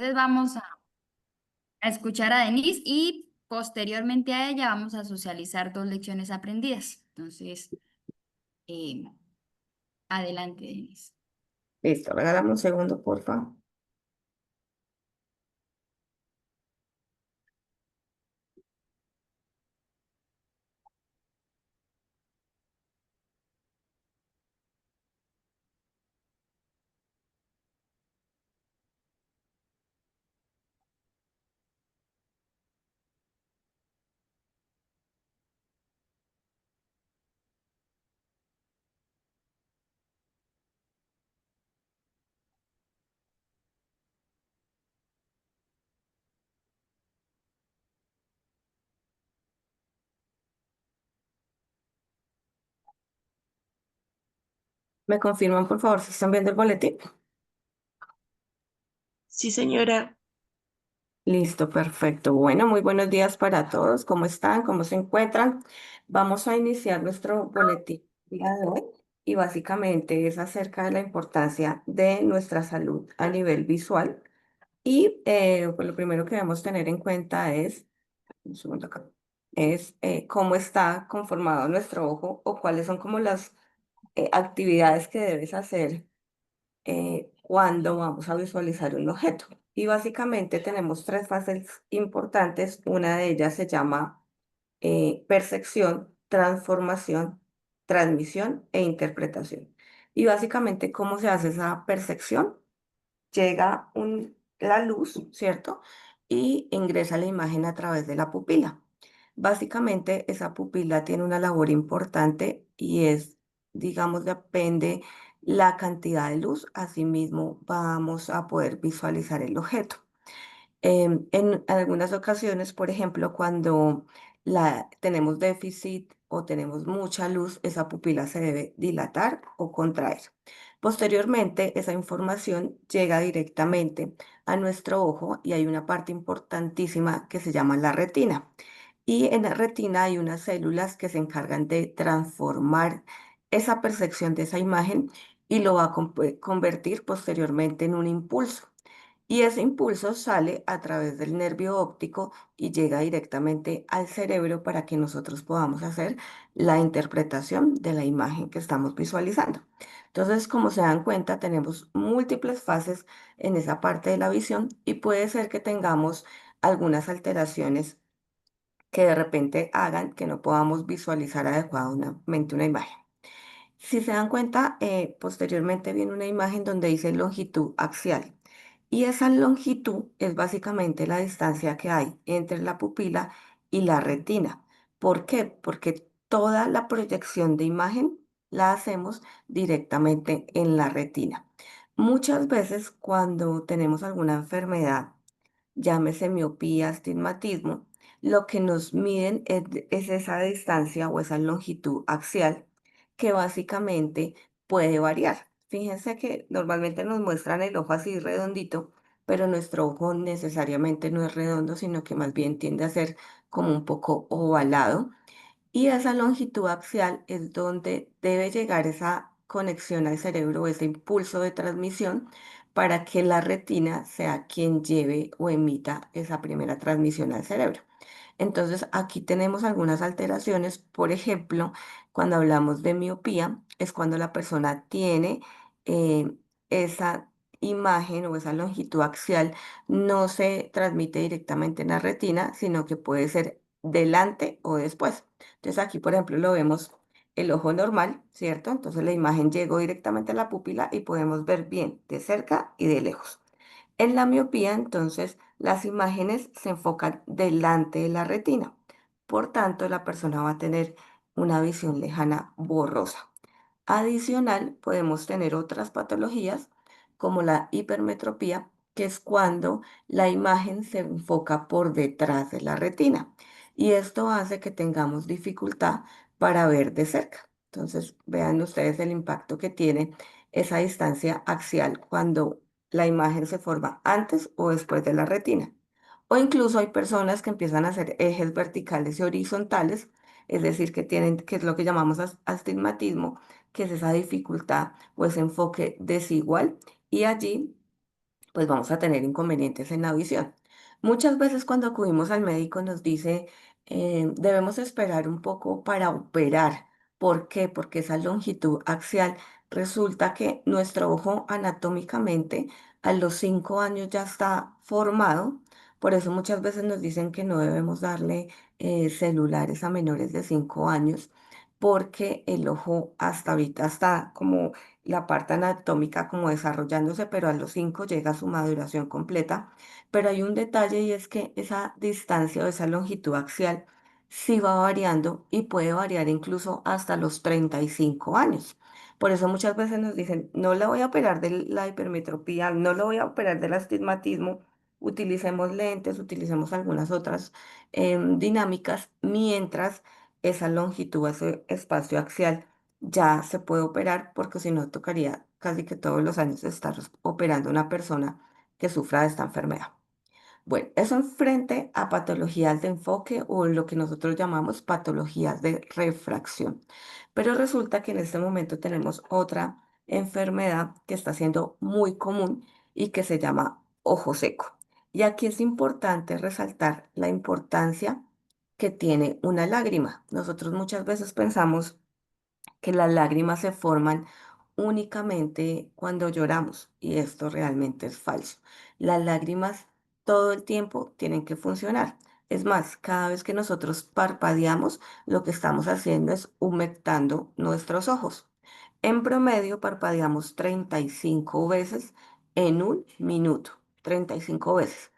Entonces vamos a escuchar a Denise y posteriormente a ella vamos a socializar dos lecciones aprendidas. Entonces, eh, adelante, Denise. Listo, regálame un segundo, porfa. ¿Me confirman, por favor, si están viendo el boletín? Sí, señora. Listo, perfecto. Bueno, muy buenos días para todos. ¿Cómo están? ¿Cómo se encuentran? Vamos a iniciar nuestro boletín el día de hoy y básicamente es acerca de la importancia de nuestra salud a nivel visual. Y pues lo primero que debemos tener en cuenta es, un segundo acá, es cómo está conformado nuestro ojo o cuáles son como las actividades que debes hacer cuando vamos a visualizar un objeto. Y básicamente tenemos tres fases importantes. Una de ellas se llama percepción, transformación, transmisión e interpretación. Y básicamente, ¿cómo se hace esa percepción? Llega la luz, ¿cierto? Y ingresa la imagen a través de la pupila. Básicamente, esa pupila tiene una labor importante y es, digamos, depende la cantidad de luz, asimismo vamos a poder visualizar el objeto. En algunas ocasiones, por ejemplo, cuando tenemos déficit o tenemos mucha luz, esa pupila se debe dilatar o contraer. Posteriormente, esa información llega directamente a nuestro ojo y hay una parte importantísima que se llama la retina. Y en la retina hay unas células que se encargan de transformar esa percepción de esa imagen y lo va a convertir posteriormente en un impulso. Y ese impulso sale a través del nervio óptico y llega directamente al cerebro para que nosotros podamos hacer la interpretación de la imagen que estamos visualizando. Entonces, como se dan cuenta, tenemos múltiples fases en esa parte de la visión y puede ser que tengamos algunas alteraciones que de repente hagan que no podamos visualizar adecuadamente una imagen. Si se dan cuenta, posteriormente viene una imagen donde dice longitud axial. Y esa longitud es básicamente la distancia que hay entre la pupila y la retina. ¿Por qué? Porque toda la proyección de imagen la hacemos directamente en la retina. Muchas veces cuando tenemos alguna enfermedad, llámese miopía, astigmatismo, lo que nos miden es esa distancia o esa longitud axial que básicamente puede variar. Fíjense que normalmente nos muestran el ojo así redondito, pero nuestro ojo necesariamente no es redondo, sino que más bien tiende a ser como un poco ovalado. Y esa longitud axial es donde debe llegar esa conexión al cerebro, ese impulso de transmisión, para que la retina sea quien lleve o emita esa primera transmisión al cerebro. Entonces, aquí tenemos algunas alteraciones. Por ejemplo, cuando hablamos de miopía, es cuando la persona tiene esa imagen o esa longitud axial, no se transmite directamente en la retina, sino que puede ser delante o después. Entonces, aquí, por ejemplo, lo vemos el ojo normal, ¿cierto? Entonces, la imagen llegó directamente a la pupila y podemos ver bien de cerca y de lejos. En la miopía, entonces, las imágenes se enfocan delante de la retina. Por tanto, la persona va a tener una visión lejana borrosa. Adicional, podemos tener otras patologías como la hipermetropía, que es cuando la imagen se enfoca por detrás de la retina. Y esto hace que tengamos dificultad para ver de cerca. Entonces, vean ustedes el impacto que tiene esa distancia axial cuando la imagen se forma antes o después de la retina. O incluso hay personas que empiezan a hacer ejes verticales y horizontales, es decir, que tienen, que es lo que llamamos astigmatismo, que es esa dificultad o ese enfoque desigual. Y allí pues vamos a tener inconvenientes en la visión. Muchas veces cuando acudimos al médico nos dice, debemos esperar un poco para operar. ¿Por qué? Porque esa longitud axial resulta que nuestro ojo anatómicamente a los 5 años ya está formado. Por eso muchas veces nos dicen que no debemos darle celulares a menores de 5 años, porque el ojo hasta ahorita está como la parte anatómica como desarrollándose, pero a los 5 llega a su maduración completa. Pero hay un detalle y es que esa distancia o esa longitud axial sí va variando y puede variar incluso hasta los 35 años. Por eso muchas veces nos dicen, no la voy a operar de la hipermetropía, no lo voy a operar del astigmatismo, utilicemos lentes, utilicemos algunas otras dinámicas, mientras esa longitud, ese espacio axial ya se puede operar, porque si no tocaría casi que todos los años estar operando a una persona que sufra de esta enfermedad. Bueno, eso en frente a patologías de enfoque o lo que nosotros llamamos patologías de refracción. Pero resulta que en este momento tenemos otra enfermedad que está siendo muy común y que se llama ojo seco. Y aquí es importante resaltar la importancia que tiene una lágrima. Nosotros muchas veces pensamos que las lágrimas se forman únicamente cuando lloramos y esto realmente es falso. Las lágrimas todo el tiempo tienen que funcionar. Es más, cada vez que nosotros parpadeamos, lo que estamos haciendo es humectando nuestros ojos. En promedio, parpadeamos 35 veces en un minuto, 35 veces.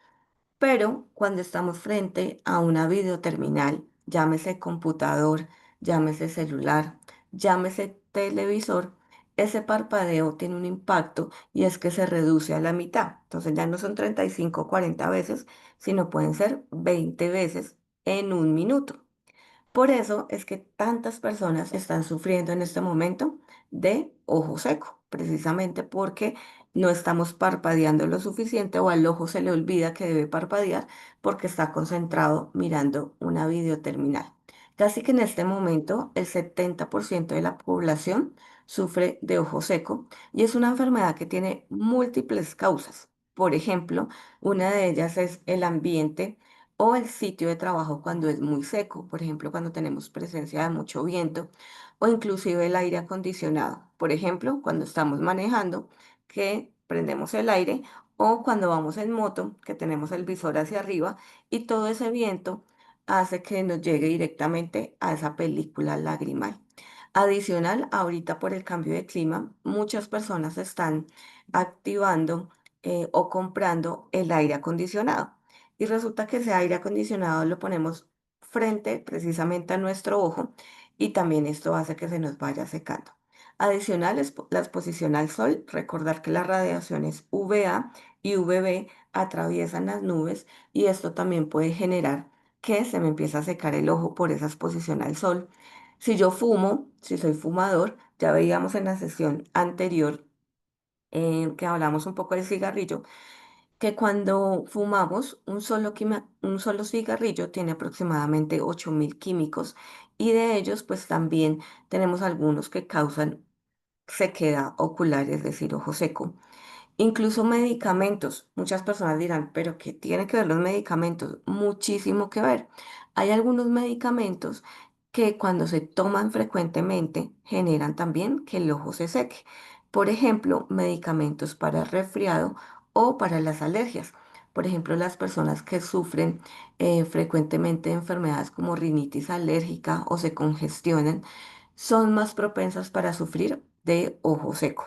Pero cuando estamos frente a una videoterminal, llámese computador, llámese celular, llámese televisor, ese parpadeo tiene un impacto y es que se reduce a la mitad. Entonces ya no son 35 o 40 veces, sino pueden ser 20 veces en un minuto. Por eso es que tantas personas están sufriendo en este momento de ojo seco, precisamente porque no estamos parpadeando lo suficiente o al ojo se le olvida que debe parpadear porque está concentrado mirando una videoterminal. Casi que en este momento el 70% de la población sufre de ojo seco y es una enfermedad que tiene múltiples causas. Por ejemplo, una de ellas es el ambiente o el sitio de trabajo cuando es muy seco, por ejemplo, cuando tenemos presencia de mucho viento o inclusive el aire acondicionado, por ejemplo, cuando estamos manejando, que prendemos el aire o cuando vamos en moto, que tenemos el visor hacia arriba y todo ese viento hace que nos llegue directamente a esa película lagrimal. Adicional, ahorita por el cambio de clima, muchas personas están activando o comprando el aire acondicionado. Y resulta que ese aire acondicionado lo ponemos frente precisamente a nuestro ojo y también esto hace que se nos vaya secando. Adicional, la exposición al sol, recordar que las radiaciones UVA y UVB atraviesan las nubes y esto también puede generar que se me empiece a secar el ojo por esa exposición al sol. Si yo fumo, si soy fumador, ya veíamos en la sesión anterior que hablamos un poco del cigarrillo, que cuando fumamos un solo cigarrillo tiene aproximadamente 8.000 químicos y de ellos pues también tenemos algunos que causan sequedad ocular, es decir, ojo seco. Incluso medicamentos. Muchas personas dirán, pero ¿qué tiene que ver los medicamentos? Muchísimo que ver. Hay algunos medicamentos que cuando se toman frecuentemente generan también que el ojo se seque. Por ejemplo, medicamentos para el resfriado o para las alergias. Por ejemplo, las personas que sufren frecuentemente de enfermedades como rinitis alérgica o se congestionan son más propensas para sufrir de ojo seco.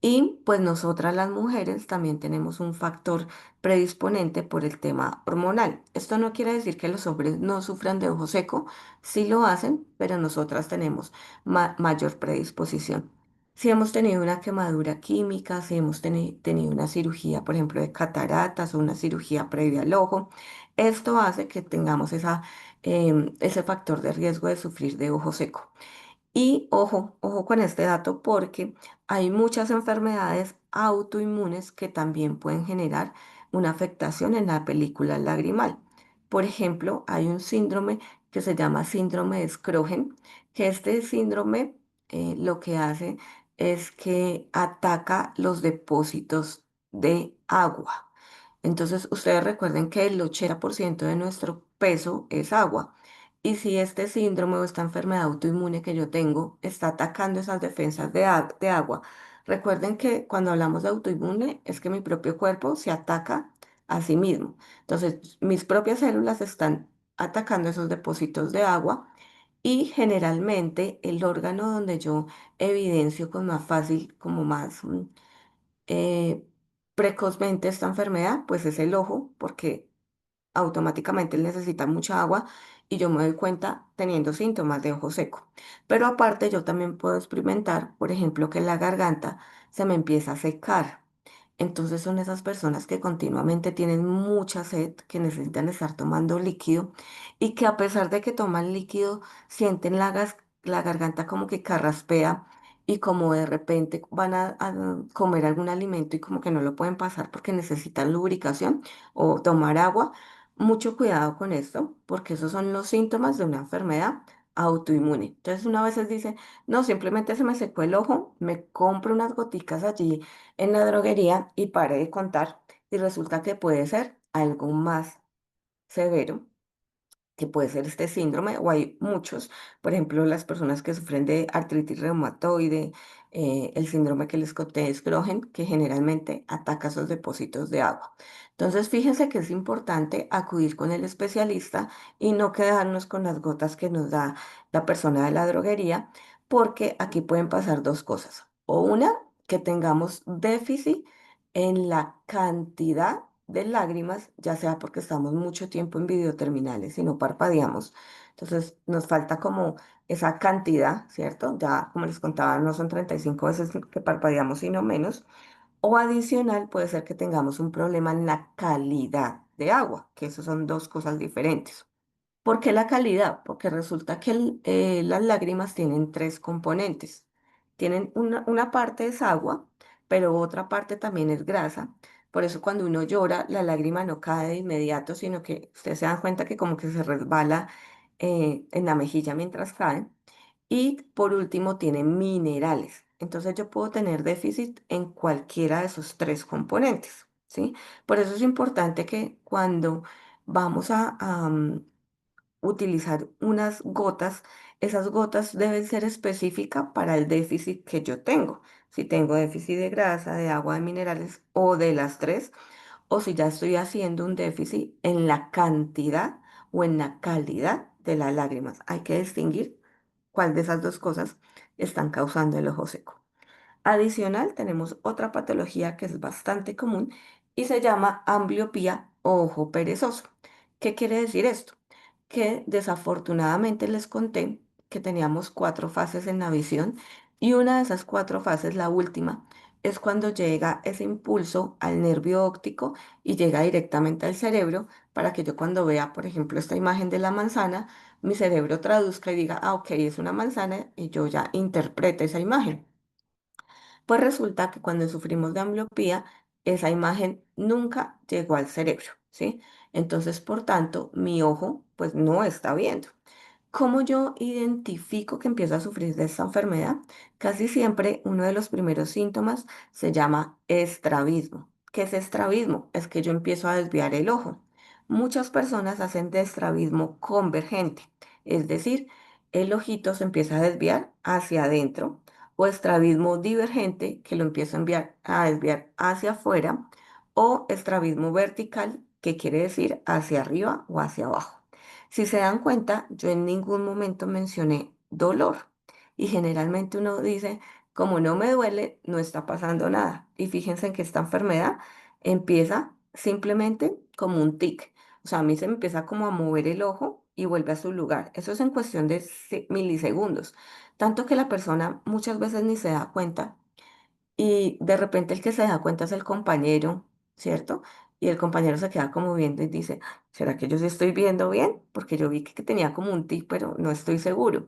Y pues nosotras las mujeres también tenemos un factor predisponente por el tema hormonal. Esto no quiere decir que los hombres no sufran de ojo seco, sí lo hacen, pero nosotras tenemos mayor predisposición. Si hemos tenido una quemadura química, si hemos tenido una cirugía, por ejemplo, de cataratas o una cirugía previa al ojo, esto hace que tengamos ese factor de riesgo de sufrir de ojo seco. Y ojo, ojo con este dato porque hay muchas enfermedades autoinmunes que también pueden generar una afectación en la película lagrimal. Por ejemplo, hay un síndrome que se llama síndrome de Sjögren, que este síndrome lo que hace es que ataca los depósitos de agua. Entonces, ustedes recuerden que el 80% de nuestro peso es agua. Y si este síndrome o esta enfermedad autoinmune que yo tengo está atacando esas defensas de agua, recuerden que cuando hablamos de autoinmune es que mi propio cuerpo se ataca a sí mismo. Entonces, mis propias células están atacando esos depósitos de agua y generalmente el órgano donde yo evidencio con más fácil, como más eh, precozmente esta enfermedad, pues es el ojo, porque automáticamente él necesita mucha agua y yo me doy cuenta teniendo síntomas de ojo seco. Pero aparte yo también puedo experimentar, por ejemplo, que la garganta se me empieza a secar. Entonces son esas personas que continuamente tienen mucha sed, que necesitan estar tomando líquido y que a pesar de que toman líquido, sienten la garganta como que carraspea y como de repente van a comer algún alimento y como que no lo pueden pasar porque necesitan lubricación o tomar agua. Mucho cuidado con esto, porque esos son los síntomas de una enfermedad autoinmune. Entonces, una vez dice, no, simplemente se me secó el ojo, me compro unas goticas allí en la droguería y pare de contar. Y resulta que puede ser algo más severo que puede ser este síndrome, o hay muchos, por ejemplo, las personas que sufren de artritis reumatoide, el síndrome que les conté de Sjögren, que generalmente ataca esos depósitos de agua. Entonces, fíjense que es importante acudir con el especialista y no quedarnos con las gotas que nos da la persona de la droguería, porque aquí pueden pasar dos cosas. O una, que tengamos déficit en la cantidad de lágrimas, ya sea porque estamos mucho tiempo en videoterminales y no parpadeamos. Entonces nos falta como esa cantidad, ¿cierto? Ya como les contaba, no son 35 veces que parpadeamos, sino menos. O adicional, puede ser que tengamos un problema en la calidad de agua, que eso son dos cosas diferentes. ¿Por qué la calidad? Porque resulta que las lágrimas tienen tres componentes. Tienen una parte es agua, pero otra parte también es grasa. Por eso cuando uno llora, la lágrima no cae de inmediato, sino que ustedes se dan cuenta que como que se resbala en la mejilla mientras cae. Y por último, tiene minerales. Entonces yo puedo tener déficit en cualquiera de esos tres componentes, ¿sí? Por eso es importante que cuando vamos a utilizar unas gotas, esas gotas deben ser específicas para el déficit que yo tengo. Si tengo déficit de grasa, de agua, de minerales o de las tres, o si ya estoy haciendo un déficit en la cantidad o en la calidad de las lágrimas. Hay que distinguir cuál de esas dos cosas están causando el ojo seco. Adicional, tenemos otra patología que es bastante común y se llama ambliopía o ojo perezoso. ¿Qué quiere decir esto? Que desafortunadamente les conté que teníamos cuatro fases en la visión y una de esas cuatro fases, la última, es cuando llega ese impulso al nervio óptico y llega directamente al cerebro para que yo cuando vea, por ejemplo, esta imagen de la manzana, mi cerebro traduzca y diga, ah, ok, es una manzana y yo ya interprete esa imagen. Pues resulta que cuando sufrimos de ambliopía, esa imagen nunca llegó al cerebro, ¿sí? Entonces, por tanto, mi ojo pues no está viendo. ¿Cómo yo identifico que empiezo a sufrir de esta enfermedad? Casi siempre uno de los primeros síntomas se llama estrabismo. ¿Qué es estrabismo? Es que yo empiezo a desviar el ojo. Muchas personas hacen de estrabismo convergente, es decir, el ojito se empieza a desviar hacia adentro o estrabismo divergente que lo empiezo a desviar hacia afuera o estrabismo vertical que quiere decir hacia arriba o hacia abajo. Si se dan cuenta, yo en ningún momento mencioné dolor y generalmente uno dice, como no me duele, no está pasando nada. Y fíjense en que esta enfermedad empieza simplemente como un tic. O sea, a mí se me empieza como a mover el ojo y vuelve a su lugar. Eso es en cuestión de milisegundos. Tanto que la persona muchas veces ni se da cuenta y de repente el que se da cuenta es el compañero, ¿cierto? Y el compañero se queda como viendo y dice, ¿será que yo sí estoy viendo bien? Porque yo vi que tenía como un tic, pero no estoy seguro.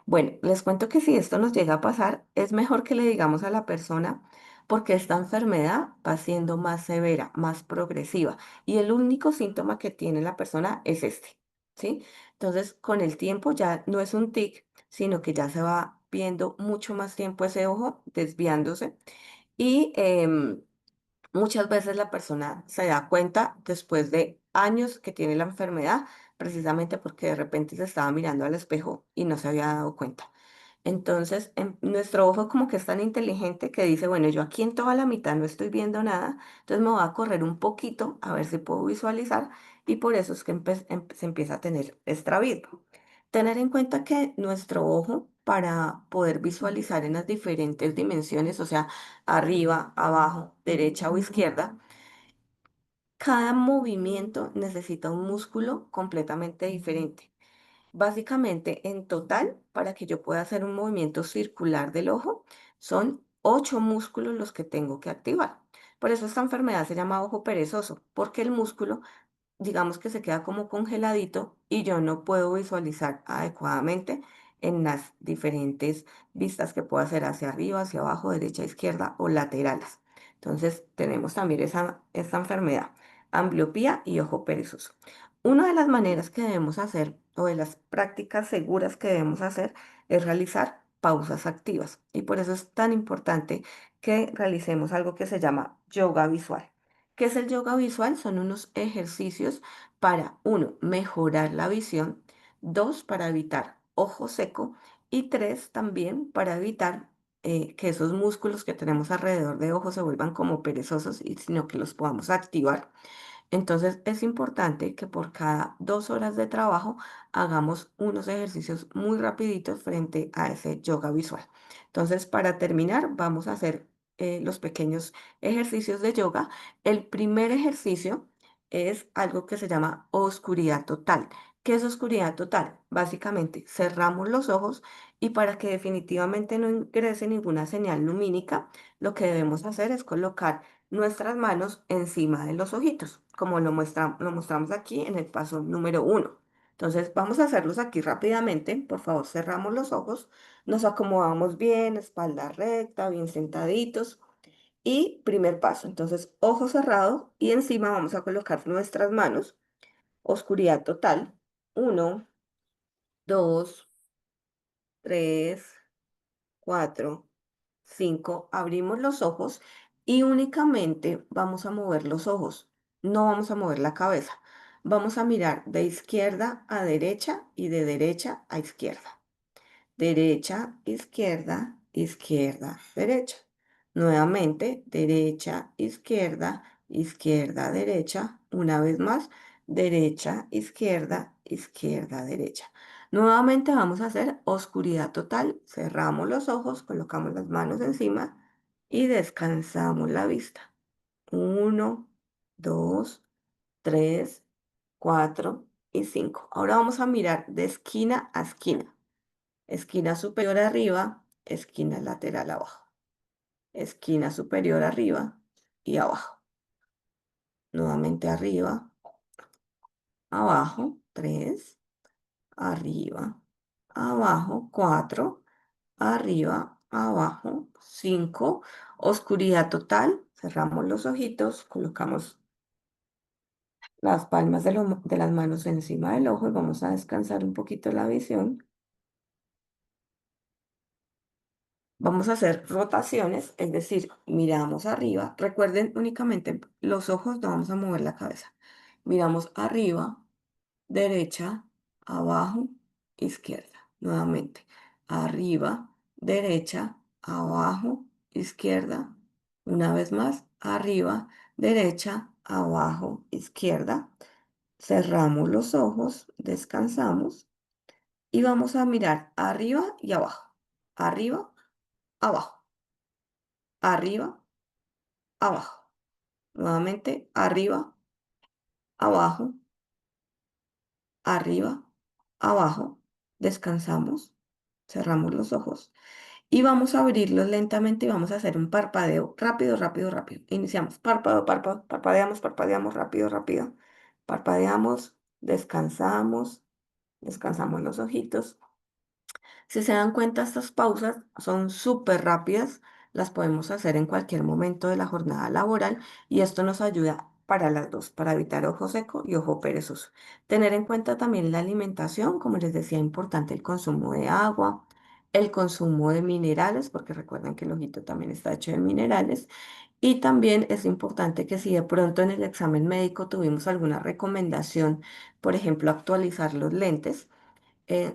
Bueno, les cuento que si esto nos llega a pasar, es mejor que le digamos a la persona porque esta enfermedad va siendo más severa, más progresiva y el único síntoma que tiene la persona es este, ¿sí? Entonces, con el tiempo ya no es un tic, sino que ya se va viendo mucho más tiempo ese ojo desviándose y Muchas veces la persona se da cuenta después de años que tiene la enfermedad, precisamente porque de repente se estaba mirando al espejo y no se había dado cuenta. Entonces, nuestro ojo como que es tan inteligente que dice, bueno, yo aquí en toda la mitad no estoy viendo nada, entonces me voy a correr un poquito a ver si puedo visualizar y por eso es que se empieza a tener estrabismo. Tener en cuenta que nuestro ojo, para poder visualizar en las diferentes dimensiones, o sea, arriba, abajo, derecha o izquierda, cada movimiento necesita un músculo completamente diferente. Básicamente, en total, para que yo pueda hacer un movimiento circular del ojo, son 8 músculos los que tengo que activar. Por eso esta enfermedad se llama ojo perezoso, porque el músculo digamos que se queda como congeladito y yo no puedo visualizar adecuadamente en las diferentes vistas que puedo hacer hacia arriba, hacia abajo, derecha, izquierda o laterales. Entonces tenemos también esta enfermedad, ambliopía y ojo perezoso. Una de las maneras que debemos hacer o de las prácticas seguras que debemos hacer es realizar pausas activas y por eso es tan importante que realicemos algo que se llama yoga visual. ¿Qué es el yoga visual? Son unos ejercicios para, uno, mejorar la visión, dos, para evitar ojo seco y tres, también para evitar que esos músculos que tenemos alrededor de ojo se vuelvan como perezosos y sino que los podamos activar. Entonces es importante que por cada 2 horas de trabajo hagamos unos ejercicios muy rapiditos frente a ese yoga visual. Entonces para terminar vamos a hacer los pequeños ejercicios de yoga. El primer ejercicio es algo que se llama oscuridad total. ¿Qué es oscuridad total? Básicamente cerramos los ojos y para que definitivamente no ingrese ninguna señal lumínica, lo que debemos hacer es colocar nuestras manos encima de los ojitos, como lo mostramos aquí en el paso número 1. Entonces, vamos a hacerlos aquí rápidamente. Por favor, cerramos los ojos, nos acomodamos bien, espalda recta, bien sentaditos. Y primer paso, entonces, ojo cerrado y encima vamos a colocar nuestras manos, oscuridad total. 1, 2, 3, 4, 5. Abrimos los ojos y únicamente vamos a mover los ojos. No vamos a mover la cabeza. Vamos a mirar de izquierda a derecha y de derecha a izquierda. Derecha, izquierda, izquierda, derecha. Nuevamente, derecha, izquierda, izquierda, derecha. Una vez más, derecha, izquierda, izquierda, derecha. Nuevamente vamos a hacer oscuridad total. Cerramos los ojos, colocamos las manos encima y descansamos la vista. 1, 2, 3, 4 y 5. Ahora vamos a mirar de esquina a esquina. Esquina superior arriba, esquina lateral abajo. Esquina superior arriba y abajo. Nuevamente arriba, abajo, 3, arriba, abajo, 4, arriba, abajo, 5. Oscuridad total. Cerramos los ojitos, colocamos las palmas de las manos encima del ojo y vamos a descansar un poquito la visión. Vamos a hacer rotaciones, es decir, miramos arriba. Recuerden únicamente los ojos, no vamos a mover la cabeza. Miramos arriba, derecha, abajo, izquierda. Nuevamente, arriba, derecha, abajo, izquierda. Una vez más, arriba, derecha, abajo, izquierda. Cerramos los ojos, descansamos y vamos a mirar arriba y abajo. Arriba, abajo. Arriba, abajo. Nuevamente, arriba, abajo, arriba, abajo. Descansamos, cerramos los ojos y vamos a abrirlos lentamente y vamos a hacer un parpadeo rápido, rápido, rápido. Iniciamos, párpado, párpado, parpadeamos, parpadeamos, rápido, rápido. Parpadeamos, descansamos, descansamos los ojitos. Si se dan cuenta, estas pausas son súper rápidas, las podemos hacer en cualquier momento de la jornada laboral y esto nos ayuda para las dos, para evitar ojo seco y ojo perezoso. Tener en cuenta también la alimentación, como les decía, importante el consumo de agua, el consumo de minerales, porque recuerden que el ojito también está hecho de minerales, Y también es importante que si de pronto en el examen médico tuvimos alguna recomendación, por ejemplo, actualizar los lentes,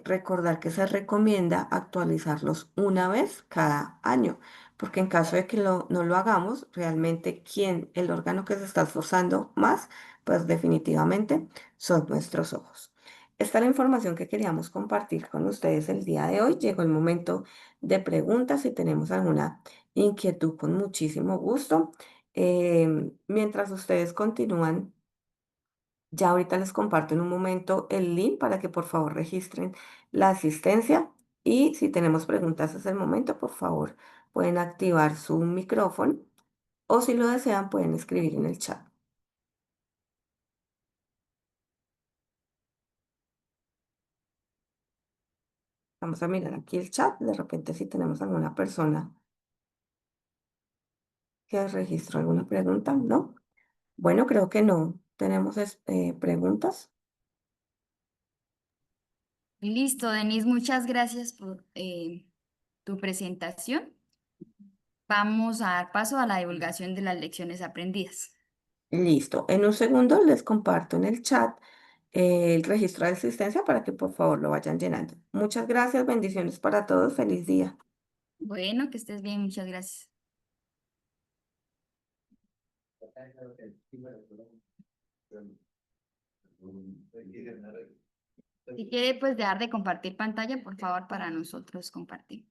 recordar que se recomienda actualizarlos una vez cada año, porque en caso de que no lo hagamos, realmente el órgano que se está esforzando más, pues definitivamente son nuestros ojos. Esta es la información que queríamos compartir con ustedes el día de hoy. Llegó el momento de preguntas. Si tenemos alguna inquietud, con muchísimo gusto. Mientras ustedes continúan, ya ahorita les comparto en un momento el link para que por favor registren la asistencia y si tenemos preguntas es el momento, por favor, pueden activar su micrófono o si lo desean pueden escribir en el chat. Vamos a mirar aquí el chat, de repente si tenemos alguna persona que registró alguna pregunta, ¿no? Bueno, creo que no tenemos preguntas. Listo, Denise, muchas gracias por tu presentación. Vamos a dar paso a la divulgación de las lecciones aprendidas. Listo. En un segundo les comparto en el chat el registro de asistencia para que por favor lo vayan llenando. Muchas gracias, bendiciones para todos, feliz día. Bueno, que estés bien, muchas gracias. Si quiere, pues dejar de compartir pantalla, por favor, para nosotros compartir.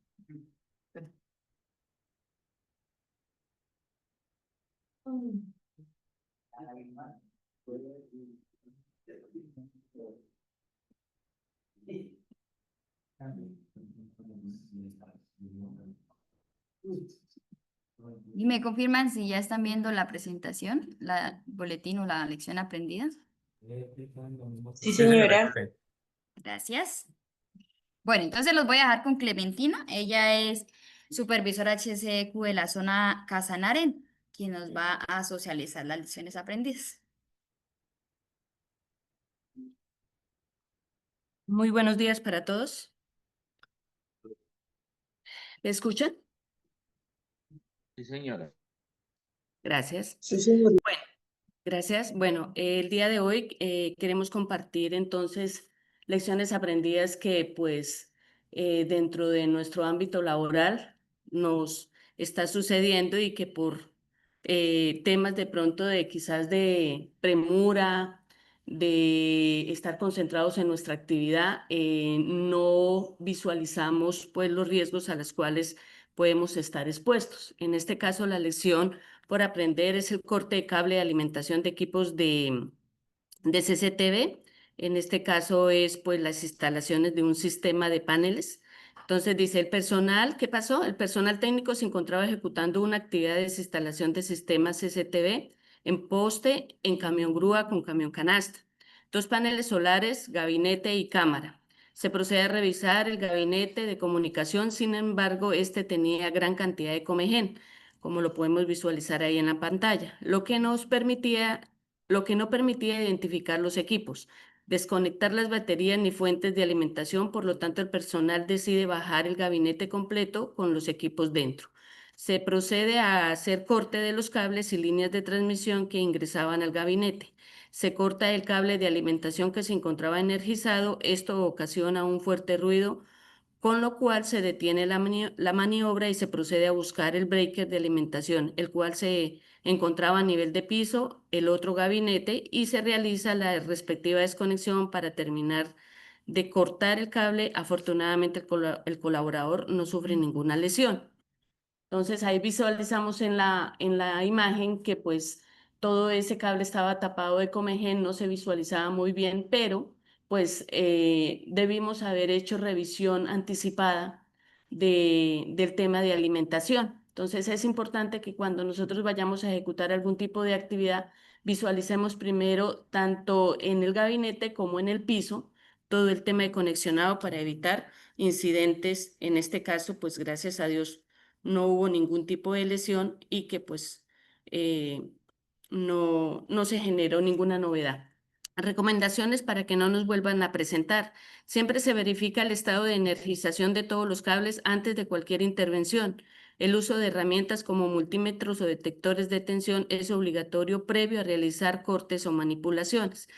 Y me confirman si ya están viendo la presentación, la boletín o la lección aprendida. Sí, señora. Gracias. Bueno, entonces los voy a dejar con Clementina. Ella es supervisora HCQ de la zona Casanare, quien nos va a socializar las lecciones aprendidas. Muy buenos días para todos. ¿Me escuchan? Sí, señora. Gracias. Sí, señor. Bueno, gracias. Bueno, el día de hoy queremos compartir entonces lecciones aprendidas que pues dentro de nuestro ámbito laboral nos está sucediendo y que por temas de pronto de quizás de premura, de estar concentrados en nuestra actividad, no visualizamos pues los riesgos a los cuales podemos estar expuestos. En este caso, la lección por aprender es el corte de cable de alimentación de equipos de CCTV. En este caso es pues las instalaciones de un sistema de paneles. Entonces dice el personal, ¿qué pasó? El personal técnico se encontraba ejecutando una actividad de desinstalación de sistemas CCTV en poste, en camión grúa con camión canasta. Dos paneles solares, gabinete y cámara. Se procede a revisar el gabinete de comunicación, sin embargo, este tenía gran cantidad de comején, como lo podemos visualizar ahí en la pantalla, lo que no permitía identificar los equipos, desconectar las baterías ni fuentes de alimentación, por lo tanto el personal decide bajar el gabinete completo con los equipos dentro. Se procede a hacer corte de los cables y líneas de transmisión que ingresaban al gabinete. Se corta el cable de alimentación que se encontraba energizado. Esto ocasiona un fuerte ruido, con lo cual se detiene la maniobra y se procede a buscar el breaker de alimentación, el cual se encontraba a nivel de piso, el otro gabinete, y se realiza la respectiva desconexión para terminar de cortar el cable. Afortunadamente, el colaborador no sufre ninguna lesión. Entonces ahí visualizamos en la imagen que pues todo ese cable estaba tapado de comején, no se visualizaba muy bien, pero pues debimos haber hecho revisión anticipada del tema de alimentación. Entonces es importante que cuando nosotros vayamos a ejecutar algún tipo de actividad, visualicemos primero tanto en el gabinete como en el piso todo el tema de conexionado para evitar incidentes. En este caso, pues gracias a Dios no hubo ningún tipo de lesión y que pues eh, no se generó ninguna novedad. Recomendaciones para que no nos vuelvan a presentar. Siempre se verifica el estado de energización de todos los cables antes de cualquier intervención. El uso de herramientas como multímetros o detectores de tensión es obligatorio previo a realizar cortes o manipulaciones.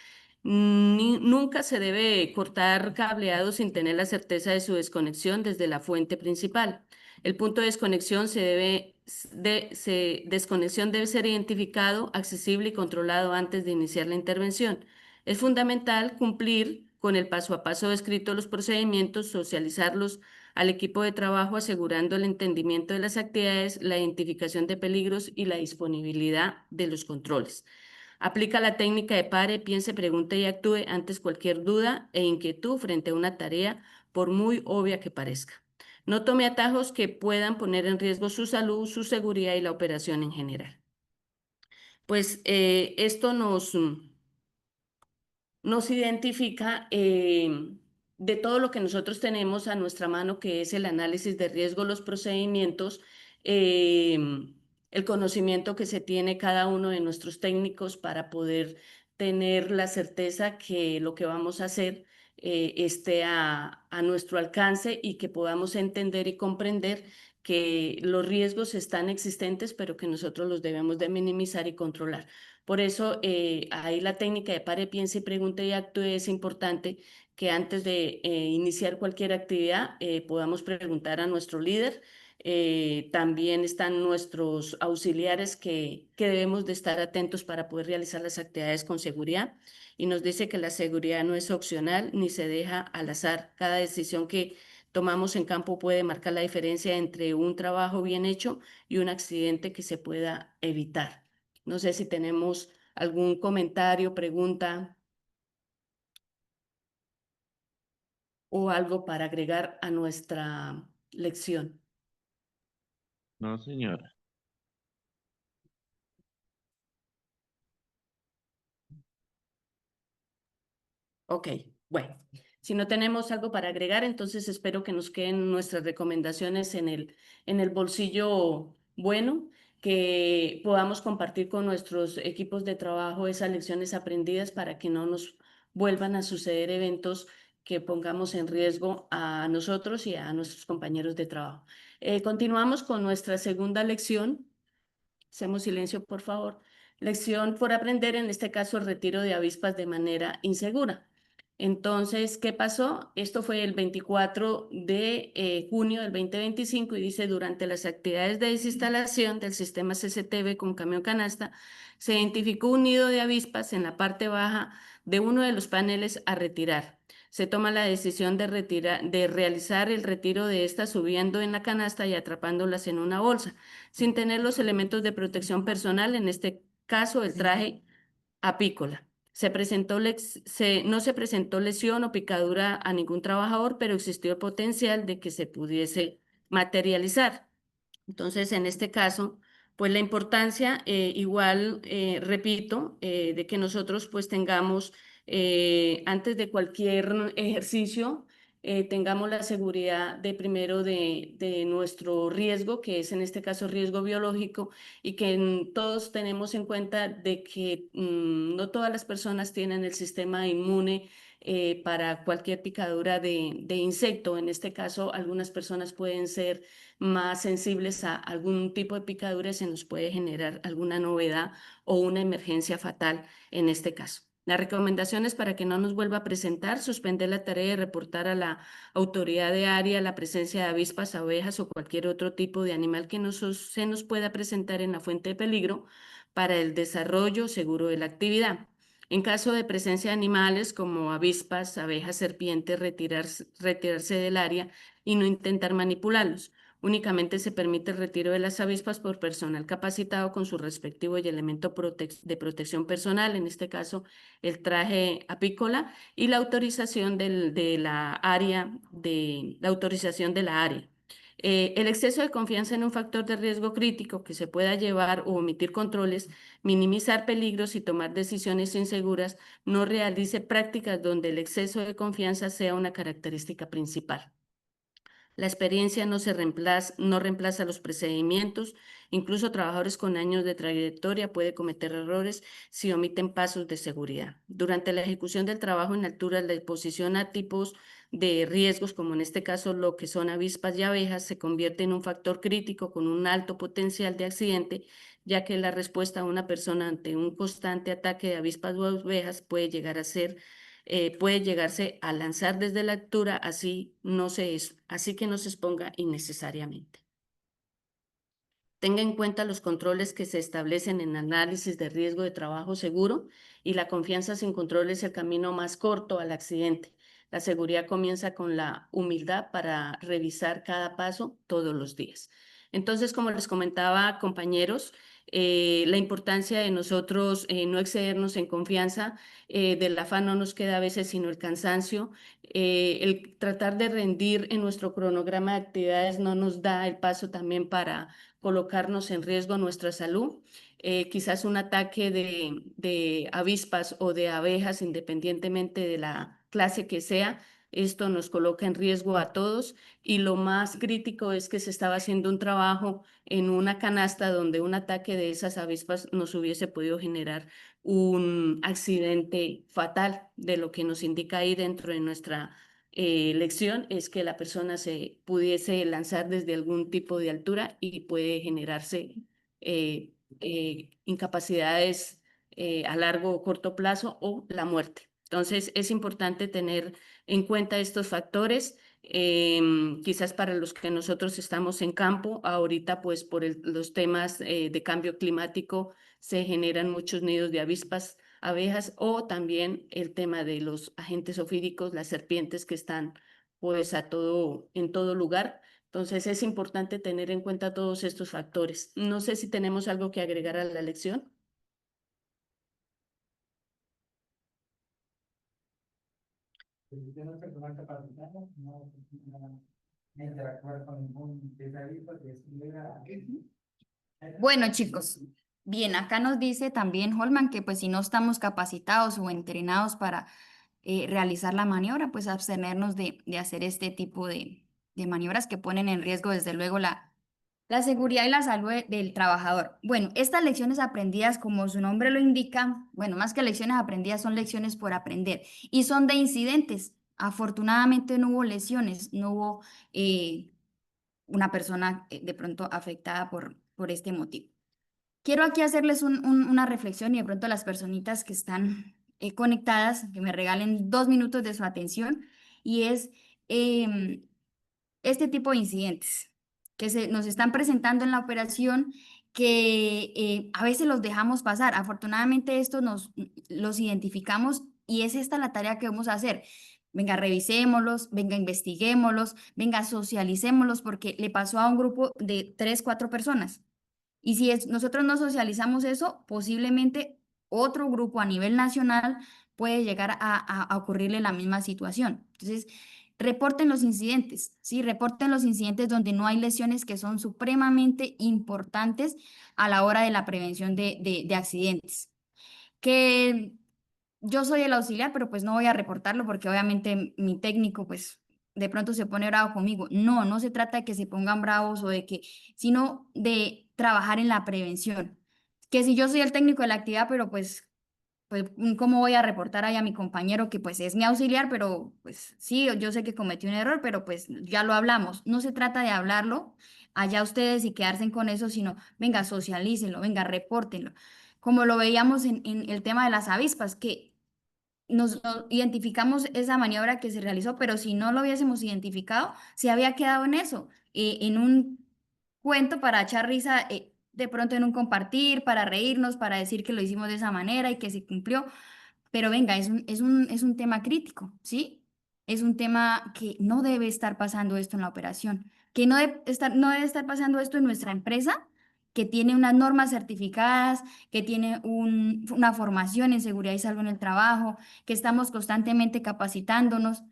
Nunca se debe cortar cableado sin tener la certeza de su desconexión desde la fuente principal. El punto de desconexión desconexión debe ser identificado, accesible y controlado antes de iniciar la intervención. Es fundamental cumplir con el paso a paso descrito de los procedimientos, socializarlos al equipo de trabajo, asegurando el entendimiento de las actividades, la identificación de peligros y la disponibilidad de los controles. Aplica la técnica de pare, piense, pregunte y actúe antes cualquier duda e inquietud frente a una tarea, por muy obvia que parezca. No tome atajos que puedan poner en riesgo su salud, su seguridad y la operación en general. Pues esto nos identifica de todo lo que nosotros tenemos a nuestra mano, que es el análisis de riesgo, los procedimientos, eh, el conocimiento que se tiene cada uno de nuestros técnicos para poder tener la certeza que lo que vamos a hacer esté a nuestro alcance y que podamos entender y comprender que los riesgos están existentes, pero que nosotros los debemos de minimizar y controlar. Por eso, ahí la técnica de pare, piense y pregunte y actúe es importante, que antes de iniciar cualquier actividad podamos preguntar a nuestro líder. También están nuestros auxiliares que debemos de estar atentos para poder realizar las actividades con seguridad. Y nos dice que la seguridad no es opcional ni se deja al azar. Cada decisión que tomamos en campo puede marcar la diferencia entre un trabajo bien hecho y un accidente que se pueda evitar. No sé si tenemos algún comentario, pregunta o algo para agregar a nuestra lección. No, señora. Ok, bueno, si no tenemos algo para agregar, entonces espero que nos queden nuestras recomendaciones en el bolsillo bueno, que podamos compartir con nuestros equipos de trabajo esas lecciones aprendidas para que no nos vuelvan a suceder eventos que pongamos en riesgo a nosotros y a nuestros compañeros de trabajo. Continuamos con nuestra segunda lección. Hacemos silencio, por favor. Lección por aprender, en este caso, el retiro de avispas de manera insegura. Entonces, ¿qué pasó? Esto fue el 24 de junio del 2025 y dice, durante las actividades de desinstalación del sistema CCTV con camión canasta, se identificó un nido de avispas en la parte baja de uno de los paneles a retirar. Se toma la decisión de realizar el retiro de estas subiendo en la canasta y atrapándolas en una bolsa sin tener los elementos de protección personal, en este caso el traje apícola. No se presentó lesión o picadura a ningún trabajador, pero existió el potencial de que se pudiese materializar. Entonces, en este caso, pues la importancia, igual, repito, de que nosotros pues tengamos, antes de cualquier ejercicio, tengamos la seguridad de primero de nuestro riesgo, que es en este caso riesgo biológico, y que todos tenemos en cuenta de que no todas las personas tienen el sistema inmune para cualquier picadura de insecto. En este caso, algunas personas pueden ser más sensibles a algún tipo de picadura, se nos puede generar alguna novedad o una emergencia fatal en este caso. Las recomendaciones para que no nos vuelva a presentar: suspender la tarea de reportar a la autoridad de área la presencia de avispas, abejas o cualquier otro tipo de animal que se nos pueda presentar en la fuente de peligro para el desarrollo seguro de la actividad. En caso de presencia de animales como avispas, abejas, serpientes, retirarse del área y no intentar manipularlos. Únicamente se permite el retiro de las avispas por personal capacitado con su respectivo y elemento de protección personal, en este caso el traje apícola, y la autorización de la área, la autorización de la área. El exceso de confianza en un factor de riesgo crítico que se pueda llevar o omitir controles, minimizar peligros y tomar decisiones inseguras, no realice prácticas donde el exceso de confianza sea una característica principal. La experiencia no reemplaza los procedimientos Incluso trabajadores con años de trayectoria pueden cometer errores si omiten pasos de seguridad. Durante la ejecución del trabajo en altura, la exposición a tipos de riesgos, como en este caso lo que son avispas y abejas, se convierte en un factor crítico con un alto potencial de accidente, ya que la respuesta de una persona ante un constante ataque de avispas o abejas puede llegarse a lanzar desde la altura, así que no se exponga innecesariamente. Tenga en cuenta los controles que se establecen en análisis de riesgo de trabajo seguro, y la confianza sin control es el camino más corto al accidente. La seguridad comienza con la humildad para revisar cada paso todos los días. Entonces, como les comentaba, compañeros, la importancia de nosotros no excedernos en confianza, del afán no nos queda a veces sino el cansancio. El tratar de rendir en nuestro cronograma de actividades no nos da el paso también para colocarnos en riesgo nuestra salud. Quizás un ataque de avispas o de abejas, independientemente de la clase que sea, esto nos coloca en riesgo a todos, y lo más crítico es que se estaba haciendo un trabajo en una canasta donde un ataque de esas avispas nos hubiese podido generar un accidente fatal. De lo que nos indica ahí dentro de nuestra lección es que la persona se pudiese lanzar desde algún tipo de altura y puede generarse incapacidades a largo o corto plazo o la muerte. Entonces, es importante tener en cuenta estos factores. Quizás para los que nosotros estamos en campo, ahorita pues por los temas de cambio climático se generan muchos nidos de avispas, abejas, o también el tema de los agentes ofídicos, las serpientes que están pues en todo lugar. Entonces es importante tener en cuenta todos estos factores. No sé si tenemos algo que agregar a la lección. Bueno, chicos, bien, acá nos dice también Holman que pues si no estamos capacitados o entrenados para realizar la maniobra, pues abstenernos de hacer este tipo de maniobras que ponen en riesgo desde luego la seguridad y la salud del trabajador. Bueno, estas lecciones aprendidas, como su nombre lo indica, bueno, más que lecciones aprendidas, son lecciones por aprender y son de incidentes. Afortunadamente no hubo lesiones, no hubo una persona de pronto afectada por este motivo. Quiero aquí hacerles una reflexión y de pronto las personitas que están conectadas, que me regalen 2 minutos de su atención, y es em, este tipo de incidentes que nos están presentando en la operación, que a veces los dejamos pasar. Afortunadamente estos los identificamos y es esta la tarea que vamos a hacer. Venga, revisémoslos, venga, investiguémoslos, venga, socialicémoslos, porque le pasó a un grupo de 3, 4 personas. Y si nosotros no socializamos eso, posiblemente otro grupo a nivel nacional puede llegar a ocurrirle la misma situación. Entonces, reporten los incidentes, ¿sí? Reporten los incidentes donde no hay lesiones, que son supremamente importantes a la hora de la prevención de accidentes. Que yo soy el auxiliar, pero pues no voy a reportarlo porque obviamente mi técnico pues de pronto se pone bravo conmigo. No, no se trata de que se pongan bravos o de que, sino de trabajar en la prevención. Que si yo soy el técnico de la actividad, pero pues, ¿cómo voy a reportar ahí a mi compañero que pues es mi auxiliar, pero pues sí, yo sé que cometí un error, pero pues ya lo hablamos. No se trata de hablarlo allá ustedes y quedarse con eso, sino venga, socialícenlo, venga, repórtenlo. Como lo veíamos en el tema de las avispas, que nos identificamos esa maniobra que se realizó, pero si no lo hubiésemos identificado, se había quedado en eso, en un cuento para echar risa, de pronto en un compartir, para reírnos, para decir que lo hicimos de esa manera y que se cumplió. Pero venga, es un tema crítico, ¿sí? Es un tema que no debe estar pasando esto en la operación, que no debe estar pasando esto en nuestra empresa, que tiene unas normas certificadas, que tiene una formación en seguridad y salud en el trabajo, que estamos constantemente capacitándonos,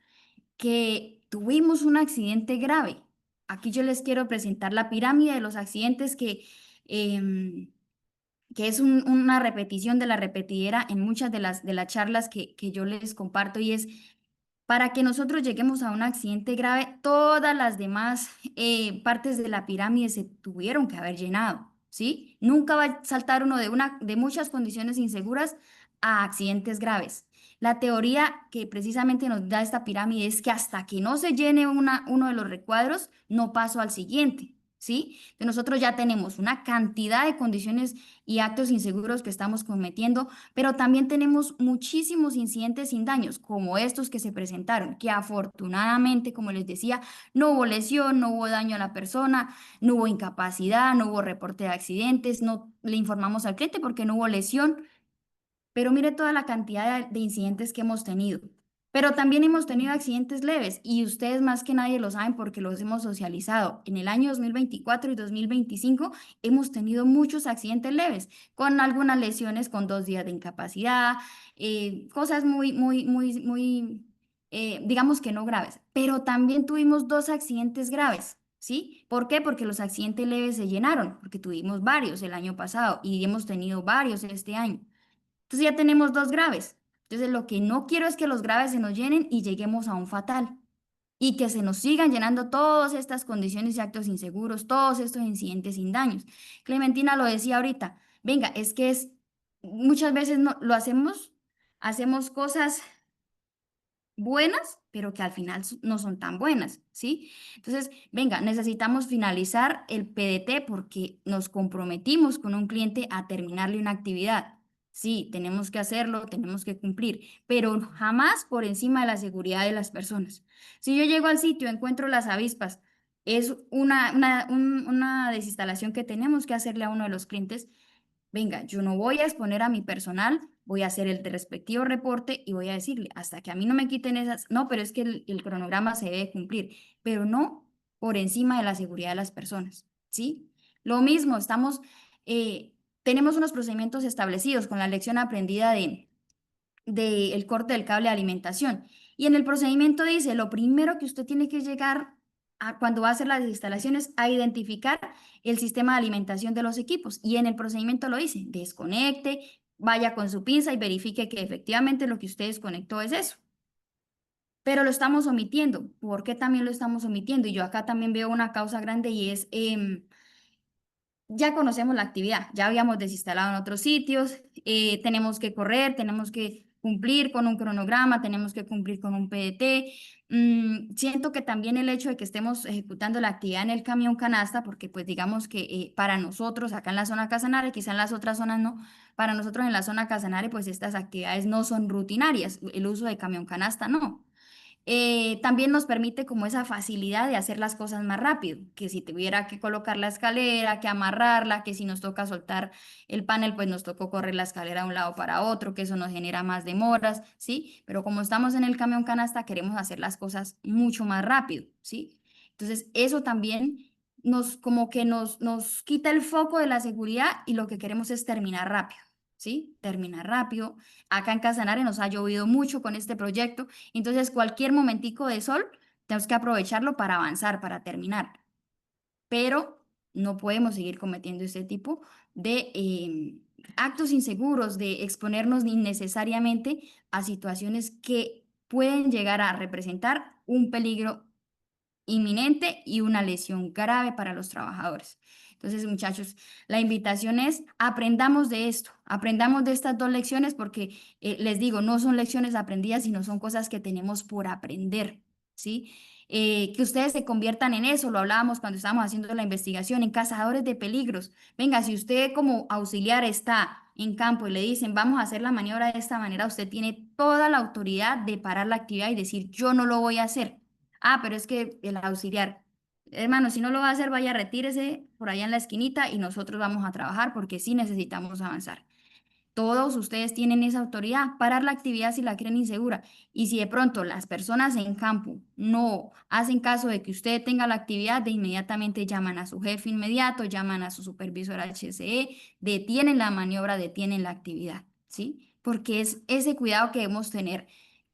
que tuvimos un accidente grave. Aquí yo les quiero presentar la pirámide de los accidentes em, que es una repetición de la repetidera en muchas de las charlas que yo les comparto, y es para que nosotros lleguemos a un accidente grave, todas las demás partes de la pirámide se tuvieron que haber llenado, ¿sí? Nunca va a saltar uno de muchas condiciones inseguras a accidentes graves. La teoría que precisamente nos da esta pirámide es que hasta que no se llene uno de los recuadros, no paso al siguiente, ¿sí? Entonces nosotros ya tenemos una cantidad de condiciones y actos inseguros que estamos cometiendo, pero también tenemos muchísimos incidentes sin daños, como estos que se presentaron, que afortunadamente, como les decía, no hubo lesión, no hubo daño a la persona, no hubo incapacidad, no hubo reporte de accidentes, no le informamos al cliente porque no hubo lesión, pero mire toda la cantidad de incidentes que hemos tenido. Pero también hemos tenido accidentes leves y ustedes más que nadie lo saben porque los hemos socializado. En el año 2024 y 2025 hemos tenido muchos accidentes leves, con algunas lesiones, con 2 días de incapacidad, cosas digamos que no graves. Pero también tuvimos 2 accidentes graves. ¿Sí? ¿Por qué? Porque los accidentes leves se llenaron, porque tuvimos varios el año pasado y hemos tenido varios este año. Entonces ya tenemos 2 graves. Entonces lo que no quiero es que los graves se nos llenen y lleguemos a un fatal. Y que se nos sigan llenando todas estas condiciones y actos inseguros, todos estos incidentes sin daños. Clementina lo decía ahorita. Venga, es que muchas veces no, lo hacemos cosas buenas, pero que al final no son tan buenas, ¿sí? Entonces, venga, necesitamos finalizar el PDT porque nos comprometimos con un cliente a terminarle una actividad. Sí, tenemos que hacerlo, tenemos que cumplir, pero jamás por encima de la seguridad de las personas. Si yo llego al sitio, encuentro las avispas, es una desinstalación que tenemos que hacerle a uno de los clientes. Venga, yo no voy a exponer a mi personal, voy a hacer el respectivo reporte y voy a decirle, hasta que a mí no me quiten esas, no, pero es que el cronograma se debe cumplir, pero no por encima de la seguridad de las personas, ¿sí? Lo mismo, tenemos unos procedimientos establecidos con la lección aprendida del corte del cable de alimentación. Y en el procedimiento dice, lo primero que usted tiene que llegar a cuando va a hacer las instalaciones a identificar el sistema de alimentación de los equipos. Y en el procedimiento lo dice, desconecte, vaya con su pinza y verifique que efectivamente lo que usted desconectó es eso. Pero lo estamos omitiendo. ¿Por qué también lo estamos omitiendo? Y yo acá también veo una causa grande y es ya conocemos la actividad, ya habíamos desinstalado en otros sitios, tenemos que correr, tenemos que cumplir con un cronograma, tenemos que cumplir con un PDT. Siento que también el hecho de que estemos ejecutando la actividad en el camión canasta, porque pues digamos que para nosotros acá en la zona Casanare, quizá en las otras zonas no, para nosotros en la zona Casanare pues estas actividades no son rutinarias, el uso de camión canasta no. También nos permite como esa facilidad de hacer las cosas más rápido, que si tuviera que colocar la escalera, que amarrarla, que si nos toca soltar el panel, pues nos tocó correr la escalera de un lado para otro, que eso nos genera más demoras, ¿sí? Pero como estamos en el camión canasta, queremos hacer las cosas mucho más rápido, ¿sí? Entonces, eso también como que nos quita el foco de la seguridad y lo que queremos es terminar rápido, ¿sí? Terminar rápido. Acá en Casanare nos ha llovido mucho con este proyecto. Entonces, cualquier momentico de sol, tenemos que aprovecharlo para avanzar, para terminar. Pero no podemos seguir cometiendo este tipo de actos inseguros, de exponernos innecesariamente a situaciones que pueden llegar a representar un peligro inminente y una lesión grave para los trabajadores. Entonces, muchachos, la invitación es aprendamos de esto, aprendamos de estas 2 lecciones porque les digo, no son lecciones aprendidas, sino son cosas que tenemos por aprender, ¿sí? Que ustedes se conviertan en eso, lo hablábamos cuando estábamos haciendo la investigación, en cazadores de peligros. Venga, si usted como auxiliar está en campo y le dicen, vamos a hacer la maniobra de esta manera, usted tiene toda la autoridad de parar la actividad y decir, yo no lo voy a hacer. Ah, pero es que el auxiliar, hermano, si no lo va a hacer, vaya, retírese por allá en la esquinita y nosotros vamos a trabajar porque sí necesitamos avanzar. Todos ustedes tienen esa autoridad, parar la actividad si la creen insegura. Y si de pronto las personas en campo no hacen caso de que usted tenga la actividad, de inmediatamente llaman a su jefe inmediato, llaman a su supervisor HSE, detienen la maniobra, detienen la actividad, ¿sí? Porque es ese cuidado que debemos tener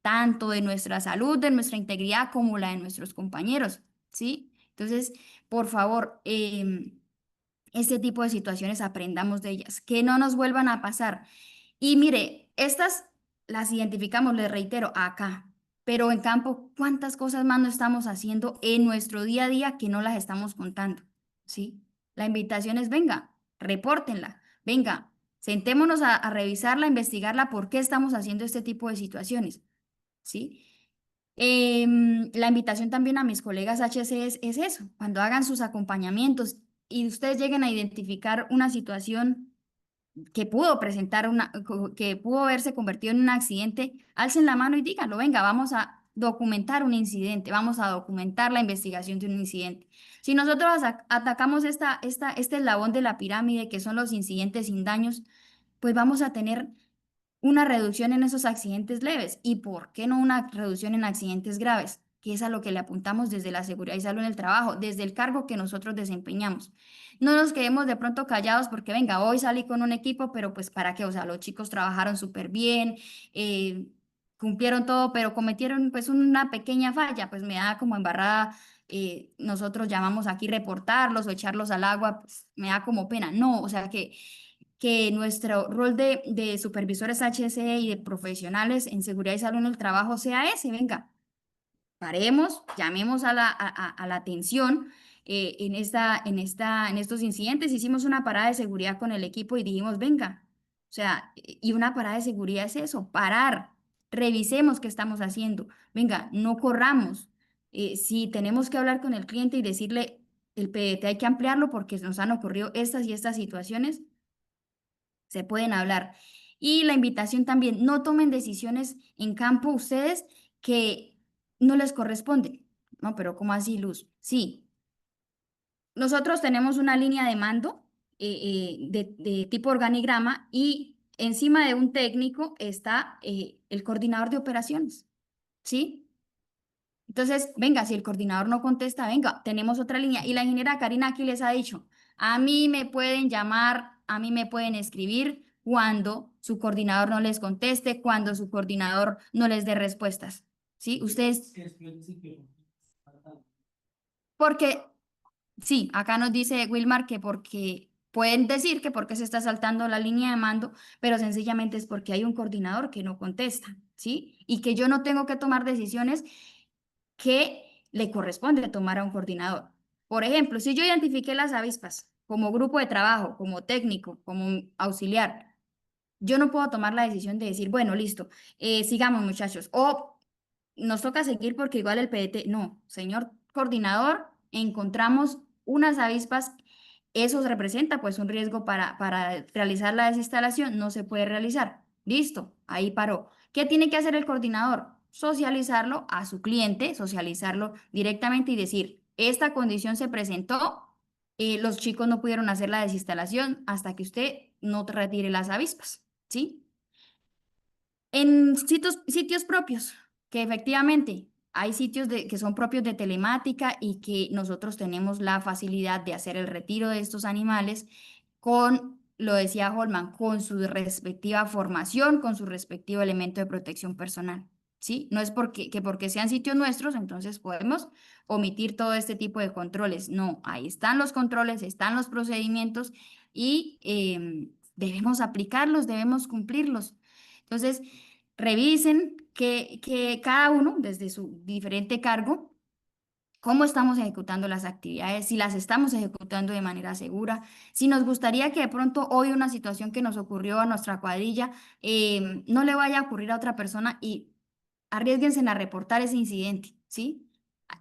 tanto de nuestra salud, de nuestra integridad, como la de nuestros compañeros, ¿sí? Entonces, por favor, este tipo de situaciones aprendamos de ellas, que no nos vuelvan a pasar. Y mire, estas las identificamos, les reitero, acá, pero en campo, ¿cuántas cosas más no estamos haciendo en nuestro día a día que no las estamos contando? ¿Sí? La invitación es, venga, repórtenla. Venga, sentémonos a revisarla, a investigarla, por qué estamos haciendo este tipo de situaciones, ¿sí? La invitación también a mis colegas HC es eso, cuando hagan sus acompañamientos y ustedes lleguen a identificar una situación que pudo presentar que pudo haberse convertido en un accidente, alcen la mano y díganlo, venga, vamos a documentar un incidente, vamos a documentar la investigación de un incidente. Si nosotros atacamos este eslabón de la pirámide, que son los incidentes sin daños, pues vamos a tener una reducción en esos accidentes leves y por qué no una reducción en accidentes graves, que es a lo que le apuntamos desde la seguridad y salud en el trabajo, desde el cargo que nosotros desempeñamos. No nos quedemos de pronto callados porque venga, hoy salí con un equipo, pero pues para qué, o sea, los chicos trabajaron súper bien, eh, cumplieron todo, pero cometieron pues una pequeña falla, pues me da como embarrada. Nosotros llamamos aquí reportarlos o echarlos al agua, pues me da como pena. No, o sea que nuestro rol de supervisores HSE y de profesionales en seguridad y salud en el trabajo sea ese, venga, paremos, llamemos a la atención en estos incidentes. Hicimos una parada de seguridad con el equipo y dijimos, venga, o sea, y una parada de seguridad es eso, parar, revisemos qué estamos haciendo, venga, no corramos. Si tenemos que hablar con el cliente y decirle, el PDT hay que ampliarlo porque nos han ocurrido estas y estas situaciones, se pueden hablar. Y la invitación también, no tomen decisiones en campo ustedes que no les corresponden. No, pero ¿cómo así, Luz? Sí, nosotros tenemos una línea de mando de tipo organigrama y encima de un técnico está el coordinador de operaciones, ¿sí? Entonces, venga, si el coordinador no contesta, venga, tenemos otra línea. Y la ingeniera Karina aquí les ha dicho, a mí me pueden llamar, a mí me pueden escribir cuando su coordinador no les conteste, cuando su coordinador no les dé respuestas. ¿Sí? Ustedes, porque, sí, acá nos dice Wilmar que porque pueden decir que porque se está saltando la línea de mando, pero sencillamente es porque hay un coordinador que no contesta, ¿sí? Y que yo no tengo que tomar decisiones que le corresponde tomar a un coordinador. Por ejemplo, si yo identifiqué las avispas como grupo de trabajo, como técnico, como auxiliar, yo no puedo tomar la decisión de decir, bueno, listo, sigamos muchachos, o nos toca seguir porque igual el PDT, no, señor coordinador, encontramos unas avispas, eso representa pues un riesgo para realizar la desinstalación, no se puede realizar. Listo, ahí paró. ¿Qué tiene que hacer el coordinador? Socializarlo a su cliente, socializarlo directamente y decir, esta condición se presentó, los chicos no pudieron hacer la desinstalación hasta que usted no retire las avispas, ¿sí? En sitios propios, que efectivamente hay sitios que son propios de telemática y que nosotros tenemos la facilidad de hacer el retiro de estos animales con, lo decía Holman, con su respectiva formación, con su respectivo elemento de protección personal. ¿Sí? No es porque sean sitios nuestros, entonces podemos omitir todo este tipo de controles. No, ahí están los controles, están los procedimientos y debemos aplicarlos, debemos cumplirlos. Entonces, revisen que cada uno, desde su diferente cargo, cómo estamos ejecutando las actividades, si las estamos ejecutando de manera segura, si nos gustaría que de pronto hoy una situación que nos ocurrió a nuestra cuadrilla no le vaya a ocurrir a otra persona y arriesguense a reportar ese incidente, ¿sí?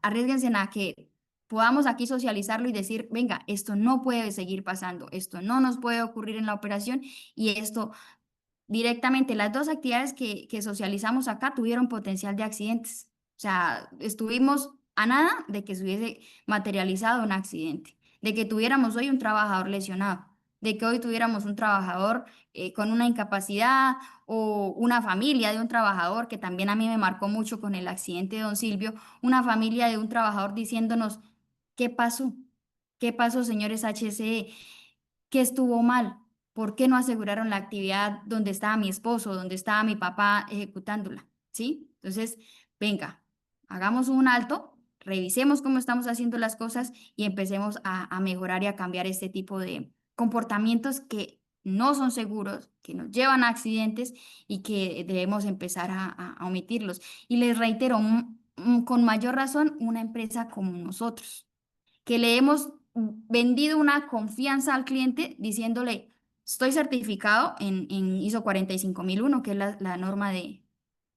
Arriesguense a que podamos aquí socializarlo y decir, venga, esto no puede seguir pasando, esto no nos puede ocurrir en la operación y esto directamente las dos actividades que socializamos acá tuvieron potencial de accidentes. O sea, estuvimos a nada de que se hubiese materializado un accidente, de que tuviéramos hoy un trabajador lesionado, de que hoy tuviéramos un trabajador con una incapacidad o una familia de un trabajador, que también a mí me marcó mucho con el accidente de don Silvio, una familia de un trabajador diciéndonos, ¿qué pasó? ¿Qué pasó, señores HCE? ¿Qué estuvo mal? ¿Por qué no aseguraron la actividad donde estaba mi esposo, donde estaba mi papá ejecutándola? ¿Sí? Entonces, venga, hagamos un alto, revisemos cómo estamos haciendo las cosas y empecemos a mejorar y a cambiar este tipo de comportamientos que no son seguros, que nos llevan a accidentes y que debemos empezar a omitirlos. Y les reitero, con mayor razón, una empresa como nosotros que le hemos vendido una confianza al cliente diciéndole, estoy certificado en ISO 45001, que es la norma de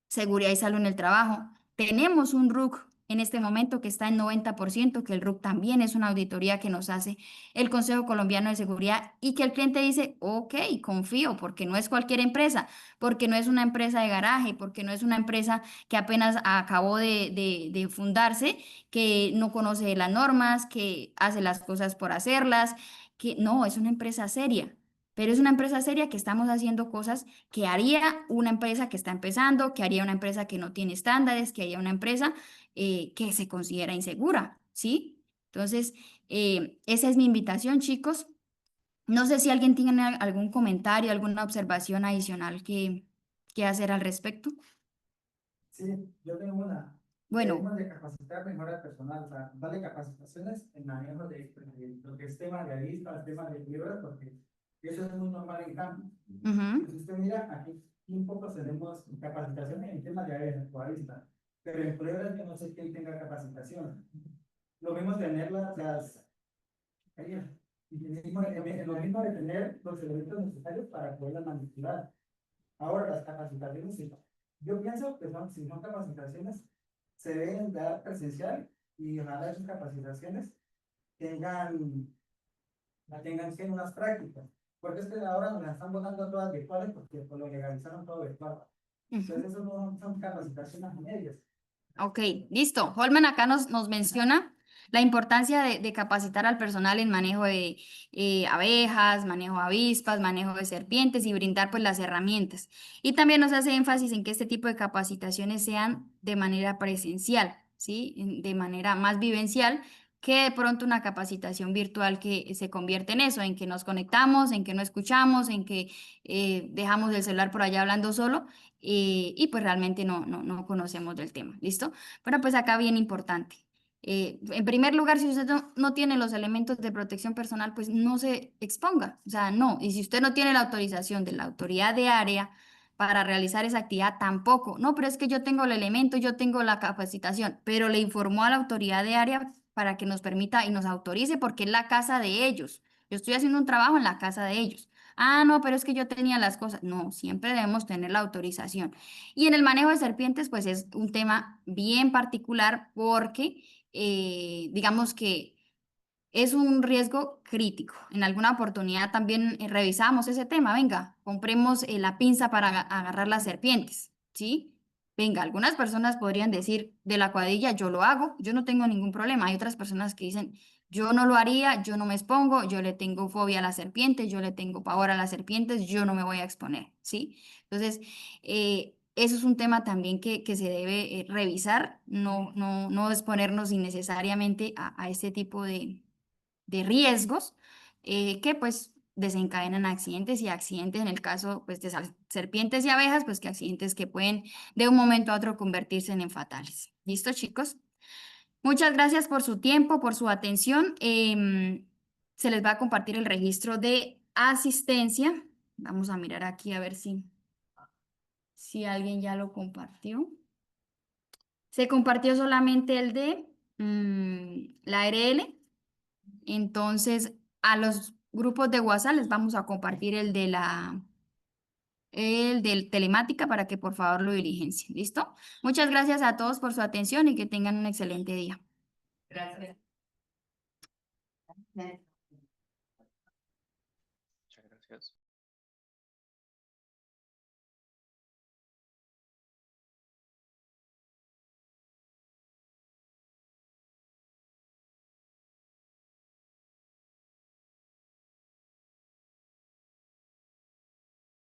seguridad y salud en el trabajo. Tenemos un RUC en este momento que está en 90%, que el RUC también es una auditoría que nos hace el Consejo Colombiano de Seguridad y que el cliente dice, ok, confío, porque no es cualquier empresa, porque no es una empresa de garaje, porque no es una empresa que apenas acabó de fundarse, que no conoce las normas, que hace las cosas por hacerlas, que no, es una empresa seria. Pero es una empresa seria que estamos haciendo cosas que haría una empresa que está empezando, que haría una empresa que no tiene estándares, que haría una empresa que se considera insegura, ¿sí? Entonces, esa es mi invitación, chicos. No sé si alguien tiene algún comentario, alguna observación adicional que hacer al respecto. Sí, yo tengo una. Bueno, Debemos de capacitar mejor al personal, o sea, darle capacitaciones en manejo de lo que es tema de avispas, tema de fibras, porque eso es muy normal en campo. ujú, Si usted mira, aquí un poco tenemos capacitaciones en temas de avispas, pero en pruebas yo no sé quién tenga capacitación. Lo mismo tener lo mismo de tener los elementos necesarios para poderlas manipular. Ahora, las capacitaciones, sí. Yo pienso que si son capacitaciones, se deben dar presencial y ojalá esas capacitaciones tengan, tengan que en unas prácticas. Porque es que ahora nos las están botando todas virtuales porque pues, lo legalizaron todo virtual. ujú. Entonces, eso no son capacitaciones medias. Ok, listo. Holman acá nos menciona la importancia de capacitar al personal en manejo de abejas, manejo de avispas, manejo de serpientes y brindar pues las herramientas. Y también nos hace énfasis en que este tipo de capacitaciones sean de manera presencial, ¿sí? De manera más vivencial que de pronto una capacitación virtual que se convierte en eso, en que nos conectamos, en que no escuchamos, en que dejamos el celular por allá hablando solo y pues realmente no conocemos del tema, ¿listo? Bueno, pues acá bien importante. En primer lugar, si usted no tiene los elementos de protección personal, pues no se exponga, o sea, no. Y si usted no tiene la autorización de la autoridad de área para realizar esa actividad, tampoco. No, pero es que yo tengo el elemento, yo tengo la capacitación, pero le informó a la autoridad de área para que nos permita y nos autorice porque es la casa de ellos. Yo estoy haciendo un trabajo en la casa de ellos. Ah, no, pero es que yo tenía las cosas. No, siempre debemos tener la autorización. Y en el manejo de serpientes, pues es un tema bien particular porque digamos que es un riesgo crítico. En alguna oportunidad también revisamos ese tema. Venga, compremos la pinza para agarrar las serpientes, ¿sí? Venga, algunas personas podrían decir de la cuadrilla, yo lo hago, yo no tengo ningún problema. Hay otras personas que dicen, yo no lo haría, yo no me expongo, yo le tengo fobia a las serpientes, yo le tengo pavor a las serpientes, yo no me voy a exponer, ¿sí? Entonces, eso es un tema también que se debe revisar, no exponernos innecesariamente a este tipo de riesgos que pues desencadenan accidentes y accidentes en el caso pues de serpientes y abejas, pues que accidentes que pueden de un momento a otro convertirse en fatales. ¿Listo, chicos? Muchas gracias por su tiempo, por su atención. Se les va a compartir el registro de asistencia. Vamos a mirar aquí a ver si alguien ya lo compartió. Se compartió solamente el de la ARL. Entonces, a los grupos de WhatsApp les vamos a compartir el del telemática para que por favor lo diligencien. ¿Listo? Muchas gracias a todos por su atención y que tengan un excelente día. Gracias.